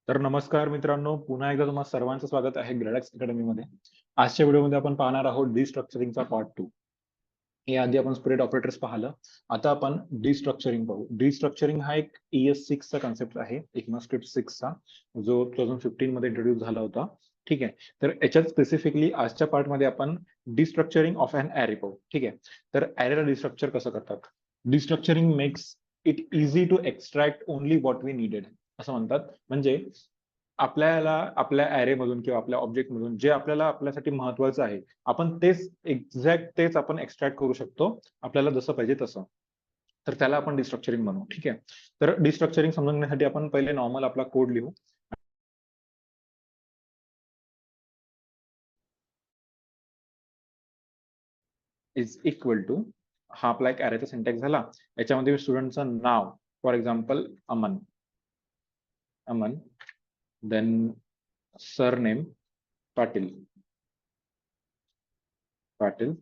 तर नमस्कार मित्रांनो, पुन्हा एकदा तुम्हा सर्वांचं स्वागत आहे ग्रेडक्स अकॅडमीमध्ये. आजच्या व्हिडिओमध्ये आपण पाहणार आहोत डिस्ट्रक्चरिंगचा पार्ट 2. याआधी आपण स्प्रेड ऑपरेटर्स पाहिलं. आता आपण डिस्ट्रक्चरिंग पाहू. डिस्ट्रक्चरिंग हा एक ES6 चा कन्सेप्ट आहे, ECMAScript 6 चा, जो 2015 मध्ये इंट्रोड्यूस झाला होता. ठीक आहे. तर याच्यात स्पेसिफिकली आजच्या पार्टमध्ये आपण डिस्ट्रक्चरिंग ऑफ एन ॲरे पाहू. ठीक आहे. तर ॲरेला डिस्ट्रक्चर कसं करतात? Destructuring makes it easy to extract only what we needed, असं म्हणतात. म्हणजे आपल्याला आपल्या ॲरे मधून किंवा आपल्या ऑब्जेक्ट मधून जे आपल्याला आपल्यासाठी महत्वाचं आहे, आपण तेच एक्झॅक्ट तेच आपण एक्स्ट्रॅक्ट करू शकतो आपल्याला जसं पाहिजे तसं. तर त्याला आपण डिस्ट्रक्चरिंग म्हणू. ठीक आहे. तर डिस्ट्रक्चरिंग समजून घेण्यासाठी आपण पहिले नॉर्मल आपला कोड लिहू. इज इक्वल टू, हा आपला एक ॲरेचा सिंटॅक्स झाला. याच्यामध्ये स्टुडंटचं नाव, for example Aman, Aman, then surname Patil, Patil,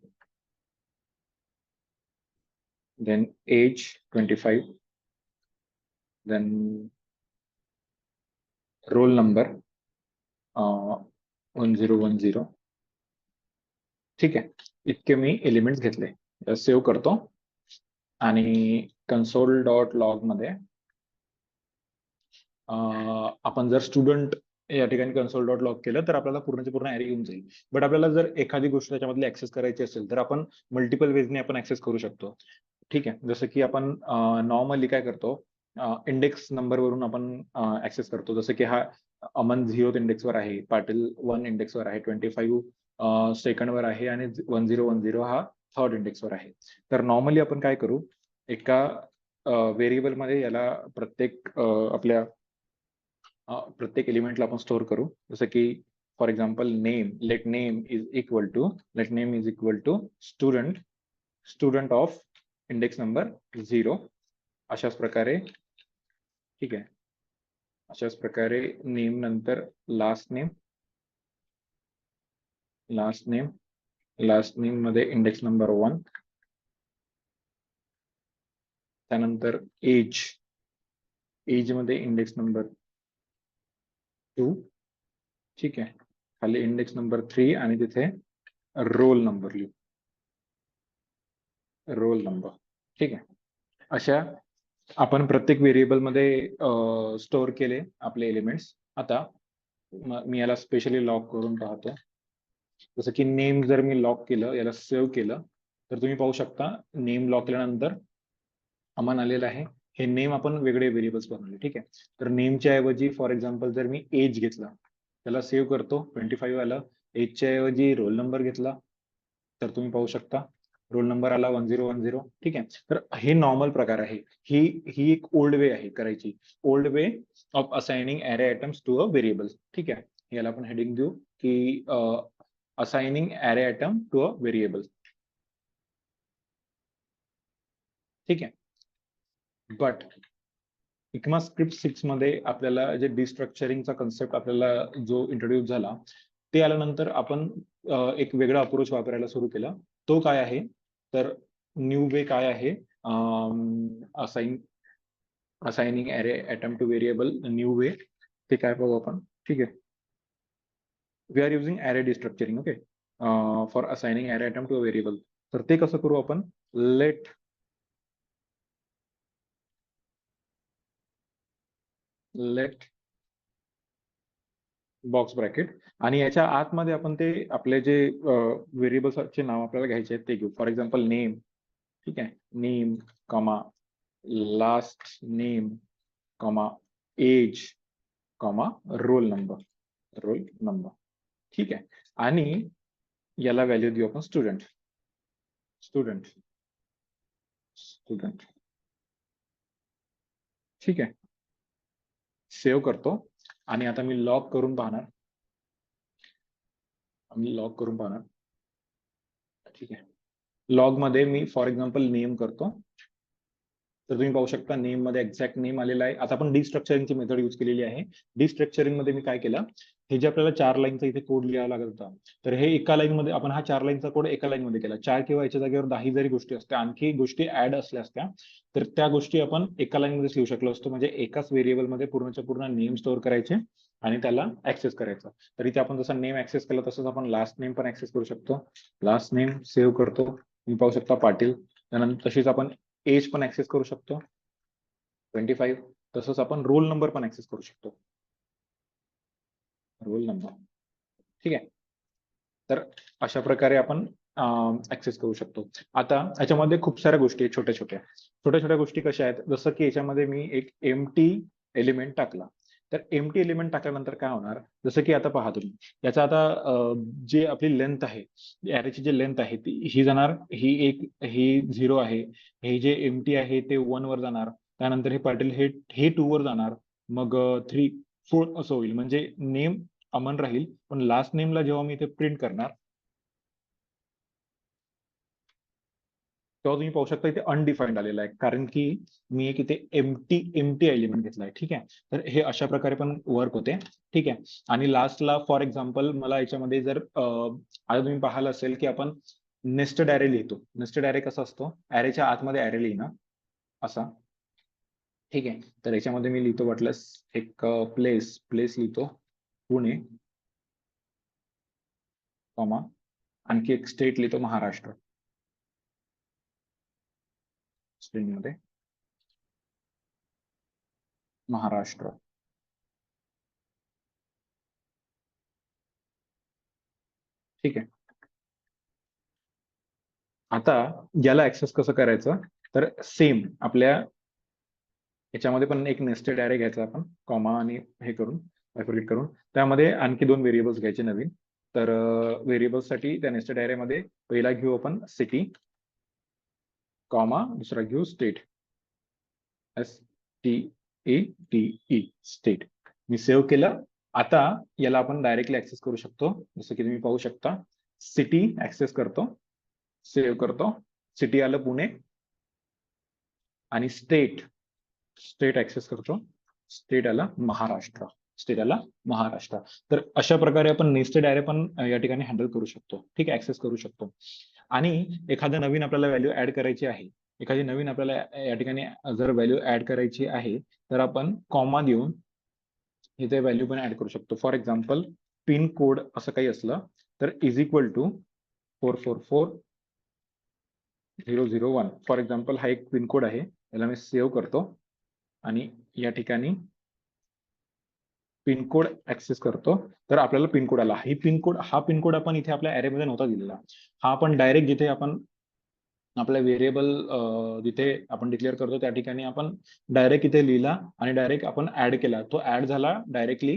then age 25, then roll number 1010. ठीक आहे. इतके मी एलिमेंट्स घेतले. सेव्ह करतो आणि कन्सोल डॉट लॉग मध्ये आपण जर स्टुडंट या ठिकाणी कन्सोल डॉट लॉग केलं तर आपल्याला पूर्णचे पूर्ण ॲरे येऊन जाईल. बट आपल्याला जर एखादी गोष्ट त्याच्यामधली ऍक्सेस करायची असेल तर आपण मल्टिपल वेजने आपण ऍक्सेस करू शकतो. ठीक आहे. जसं की आपण नॉर्मली काय करतो, इंडेक्स नंबर वरून आपण ऍक्सेस करतो. जसं की हा अमन 0th इंडेक्सवर आहे, पाटील 1 इंडेक्सवर आहे, 25 सेकंडवर आहे आणि 1010 हा 3rd इंडेक्सवर आहे. तर नॉर्मली आपण काय करू, एका व्हेरिएबल मध्ये याला आपल्या प्रत्येक एलिमेंटला आपण स्टोअर करू. जसं की for example name, let name is equal to student, student of index number 0. अशाच प्रकारे, ठीक आहे, अशाच प्रकारे नेम नंतर last name, last name, last name मध्ये इंडेक्स नंबर 1, त्यानंतर एज, एज मध्ये इंडेक्स नंबर 2. ठीक आहे. खाली इंडेक्स नंबर 3 आणि तिथे रोल नंबर लिहू, रोल नंबर. ठीक आहे. अशा आपण प्रत्येक व्हेरिएबल मध्ये स्टोअर केले आपले एलिमेंट्स. आता मी याला स्पेशली लॉक करून पाहतो. जसं की नेम जर मी लॉक केलं, याला सेव्ह केलं, तर तुम्ही पाहू शकता नेम लॉक केल्यानंतर अमन आलेलं आहे. हे नेम आपण वेगळे व्हेरिएबल्स बनवले. ठीक आहे. तर नेमच्या ऐवजी फॉर एक्झाम्पल जर मी एज घेतला, त्याला सेव्ह करतो, 25 आलं. एजच्या ऐवजी रोल नंबर घेतला तर तुम्ही पाहू शकता रोल नंबर आला 1010. ठीक आहे. तर हे नॉर्मल प्रकार आहे. ही ही एक ओल्ड वे आहे करायची, old way of assigning array items to a variable. ठीक आहे. याला आपण हेडिंग देऊ की assigning array item to a variable. ठीक आहे. बट ECMAScript 6 मध्ये आपल्याला जे डिस्ट्रक्चरिंगचा कन्सेप्ट आपल्याला जो इंट्रोड्यूस झाला, ते आल्यानंतर आपण एक वेगळा अप्रोच वापरायला सुरू केला. तो काय आहे, तर न्यू वे काय आहे, assigning array item to variable, new way. ते काय पाहू आपण. ठीक आहे. We are using array destructuring. Okay, for assigning array item to a variable. तर ते कसं करू आपण, लेट लेट बॉक्स ब्रॅकेट, आणि याच्या आतमध्ये आपण ते आपले जे व्हेरिएबल्सचे नाव आपल्याला घ्यायचे आहेत ते घेऊ. For example name. ठीक आहे. Name comma last name comma age comma roll number, roll number. ठीक आहे. आणि याला व्हॅल्यू देऊ आपण स्टुडंट, स्टुडंट, स्टुडंट. ठीक आहे. सेव्ह करतो आणि आता मी लॉग करून पाहणार, मी लॉग करून पाहणार. ठीक आहे. लॉग मध्ये मी फॉर एक्झाम्पल नेम करतो, तर तुम्ही पाहू शकता नेम मध्ये एक्झॅक्ट नेम आलेला आहे. आता आपण डिस्ट्रक्चरिंगची मेथड यूज केलेली आहे. डिस्ट्रक्चरिंग मध्ये मी काय केलं, हे जे आपल्याला 4 लाईनचा इथे कोड लिहावा लागत होता, तर हे एका लाईन मध्ये आपण हा 4 लाईनचा कोड एका लाईन मध्ये केला. 4 किंवा याच्या जागेवर 10 जरी गोष्टी असत्या, आणखी गोष्टी ऍड असल्या असत्या, तर त्या गोष्टी आपण एका लाईन मध्येच लिहू शकलो असतो. म्हणजे एकाच व्हेरिएबल मध्ये पूर्णच्या पूर्ण नेम स्टोअर करायचे आणि त्याला ऍक्सेस करायचं. तर इथे आपण जसा नेम ऍक्सेस केला तसंच आपण लास्ट नेम पण ऍक्सेस करू शकतो. लास्ट नेम सेव्ह करतो, तुम्ही पाहू शकता पाटील. त्यानंतर तशीच आपण एज पण ऍक्सेस करू शकतो 25. तसंच आपण रोल नंबर पण ऍक्सेस करू शकतो, रोल नंबर. ठीक आहे. तर अशा प्रकारे आपण ऍक्सेस करू शकतो. आता याच्यामध्ये खूप साऱ्या गोष्टी आहेत छोट्या छोट्या. छोट्या छोट्या गोष्टी कशा आहेत, जसं की याच्यामध्ये मी एक एम्प्टी एलिमेंट टाकला. तर एम्प्टी एलिमेंट टाकल्यानंतर काय होणार, जसं की आता पहा तुम्ही, याचा आता जे आपली लेंथ आहे, ॲरेची जी लेंथ आहे ती ही जाणार, ही 0 आहे, हे जे एम्प्टी आहे ते 1 वर जाणार, त्यानंतर हे पाटील हे 2 वर जाणार, मग 3 4 असं होईल. म्हणजे नेम अमन राहील, पण लास्ट नेमला जेव्हा मी इथे प्रिंट करणार, तेव्हा तुम्ही पाहू शकता इथे अनडिफाईन्ड आलेला आहे, कारण की मी एक इथे एम्प्टी एलिमेंट घेतलाय. ठीक आहे. तर हे अशा प्रकारे पण वर्क होते. ठीक आहे. आणि लास्टला फॉर एक्झाम्पल मला याच्यामध्ये जर आता तुम्ही पाहाल असेल की आपण नेस्टेड ॲरे लिहितो. नेस्टेड ॲरे कसा असतो, ॲरेच्या आतमध्ये ॲरे लिहिणं असा. ठीक आहे. तर याच्यामध्ये मी लिहितो वाटल्यास एक प्लेस लिहितो पुणे, कॉमा, आणखी एक स्टेट लिहितो महाराष्ट्र स्ट्रिंग मध्ये, महाराष्ट्र. ठीक आहे. आता याला ऍक्सेस कसं करायचं, तर सेम आपल्या याच्यामध्ये पण एक नेस्टेड ॲरे घ्यायचा आपण, कॉमा आणि हे करून बायफरकेट करून, त्यामध्ये आणखी 2 व्हेरिएबल्स घ्यायचे नवीन. तर व्हेरिएबल्ससाठी त्या नेस्टेड ॲरेमध्ये पहिला घेऊ आपण सिटी, कॉमा, दुसरा घेऊ स्टेट, STATE, स्टेट. मी सेव्ह केलं. आता याला आपण डायरेक्टली ऍक्सेस करू शकतो. जसं की तुम्ही पाहू शकता, सिटी ऍक्सेस करतो, सेव्ह करतो, सिटी आलं पुणे, आणि स्टेट ऍक्सेस करतो, स्टेट आला महाराष्ट्र, स्टेट आला महाराष्ट्र. तर अशा प्रकारे आपण नेस्टेड ॲरे पण या ठिकाणी हँडल करू शकतो. ठीक आहे, ऍक्सेस करू शकतो. आणि एखादा नवीन आपल्याला व्हॅल्यू ऍड करायची आहे, एखादी नवीन आपल्याला या ठिकाणी जर व्हॅल्यू ऍड करायची आहे, तर आपण कॉमा देऊन इथे व्हॅल्यू पण ऍड करू शकतो. फॉर एक्झाम्पल पिन कोड असं काही असलं तर is equal to 444001. For example हा एक पिन कोड आहे, याला मी सेव्ह करतो आणि या ठिकाणी पिनकोड ऍक्सेस करतो. तर आपल्याला पिनकोड आला. हा पिनकोड आपण इथे आपल्या ॲरेमध्ये नव्हता दिलेला. हा आपण डायरेक्ट जिथे आपण आपल्या व्हेरिएबल जिथे आपण डिक्लेअर करतो त्या ठिकाणी आपण डायरेक्ट इथे लिहिला आणि डायरेक्ट आपण ऍड केला. तो ऍड झाला directly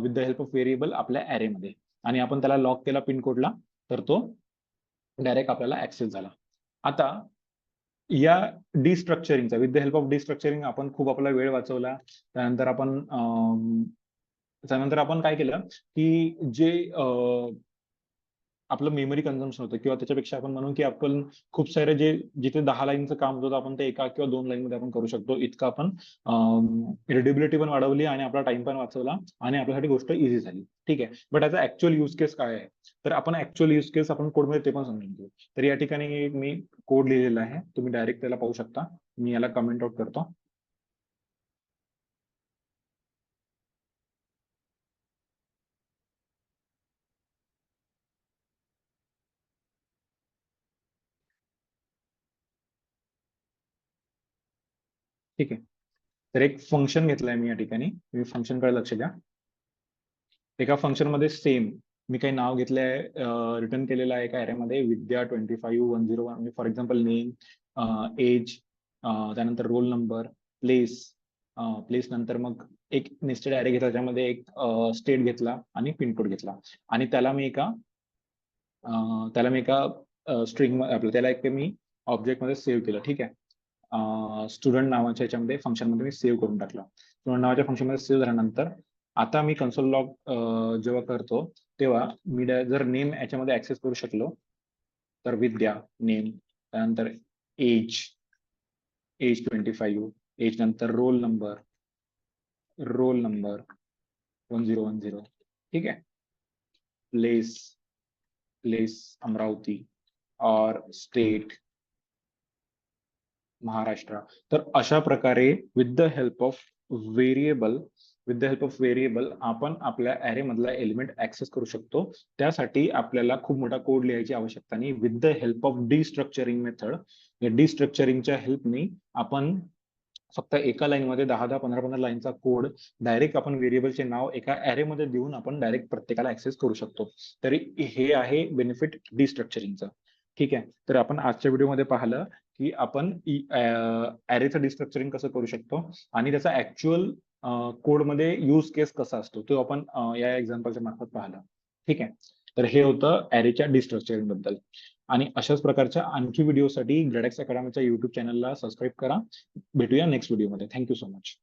with the help of variable आपल्या ॲरेमध्ये, आणि आपण त्याला लॉक केला पिनकोडला, तर तो डायरेक्ट आपल्याला ऍक्सेस झाला. आता या डिस्ट्रक्चरिंगचा, विथ द हेल्प ऑफ डिस्ट्रक्चरिंग आपण खूप आपला वेळ वाचवला. त्यानंतर आपण काय केलं की जे आपलं मेमरी कन्झम्पशन होतं, किंवा त्याच्यापेक्षा आपण म्हणू की आपण खूप सारे जिथे 10 लाईनचं काम होतं आपण ते एका किंवा 2 लाईन मध्ये आपण करू शकतो. इतकं आपण रिडेबिलिटी पण वाढवली आणि आपला टाइम पण वाचवला आणि आपल्यासाठी गोष्ट इझी झाली. ठीक आहे. बट याचा ऍक्च्युअल युज केस काय आहे, तर आपण ऍक्च्युअल युज केस आपण कोडमध्ये ते पण समजून घेऊ. तर या ठिकाणी मी कोड लिहिलेला आहे, तुम्ही डायरेक्ट त्याला पाहू शकता. मी याला कमेंट आउट करतो. ठीक आहे. तर एक फंक्शन घेतलंय मी या ठिकाणी, तुम्ही फंक्शनकडे लक्ष द्या. एका फंक्शन मध्ये सेम मी काही नाव घेतलंय, रिटर्न केलेलं आहे एका ॲरेमध्ये, विद्या 25101. म्हणजे फॉर एक्झाम्पल नेम, एज, त्यानंतर रोल नंबर, प्लेस, प्लेस नंतर मग एक नेस्टेड ॲरे घेतला, त्याच्यामध्ये एक स्टेट घेतला आणि पिनकोड घेतला, आणि त्याला मी एका स्ट्रिंग आपलं त्याला एक मी ऑब्जेक्ट मध्ये सेव्ह केलं. ठीक आहे. स्टुडंट नावाच्या याच्यामध्ये फंक्शन मध्ये मी सेव्ह करून टाकला. स्टुडंट नावाच्या फंक्शन मध्ये सेव्ह झाल्यानंतर आता मी कन्सोल लॉग जेव्हा करतो तेव्हा मी जर नेम याच्यामध्ये ऍक्सेस करू शकलो, तर विद्या नेम, त्यानंतर एज, एज 25, एज नंतर रोल नंबर 1010, ठीक आहे. प्लेस अमरावती और स्टेट महाराष्ट्र. तर अशा प्रकारे with the help of variable आपण आपल्या अरे मधला एलिमेंट ऍक्सेस करू शकतो. त्यासाठी आपल्याला खूप मोठा कोड लिहायची आवश्यकता नाही. With the help of destructuring method, या डिस्ट्रक्चरिंगच्या हेल्पनी आपण फक्त एका लाईन मध्ये 10-10, 15-15 लाईनचा कोड डायरेक्ट आपण व्हेरिएबलचे नाव एका अरे मध्ये देऊन आपण डायरेक्ट प्रत्येकाला ऍक्सेस करू शकतो. तरी हे आहे बेनिफिट डिस्ट्रक्चरिंगचं. ठीक आहे. तर आपण आजच्या व्हिडिओमध्ये पाहिलं की आपण अरेचं डिस्ट्रक्चरिंग कसं करू शकतो आणि त्याचा ऍक्च्युअल कोडमध्ये यूज केस कसा असतो तो आपण या एक्झाम्पलच्या मार्फत पाहिलं. ठीक आहे. तर हे होतं अरेच्या डिस्ट्रक्चरिंग बद्दल. आणि अशाच प्रकारच्या आणखी व्हिडिओसाठी ग्रेडेक्स अकॅडमीच्या युट्यूब चॅनलला सबस्क्राईब करा. भेटूया नेक्स्ट व्हिडिओमध्ये. Thank you so much.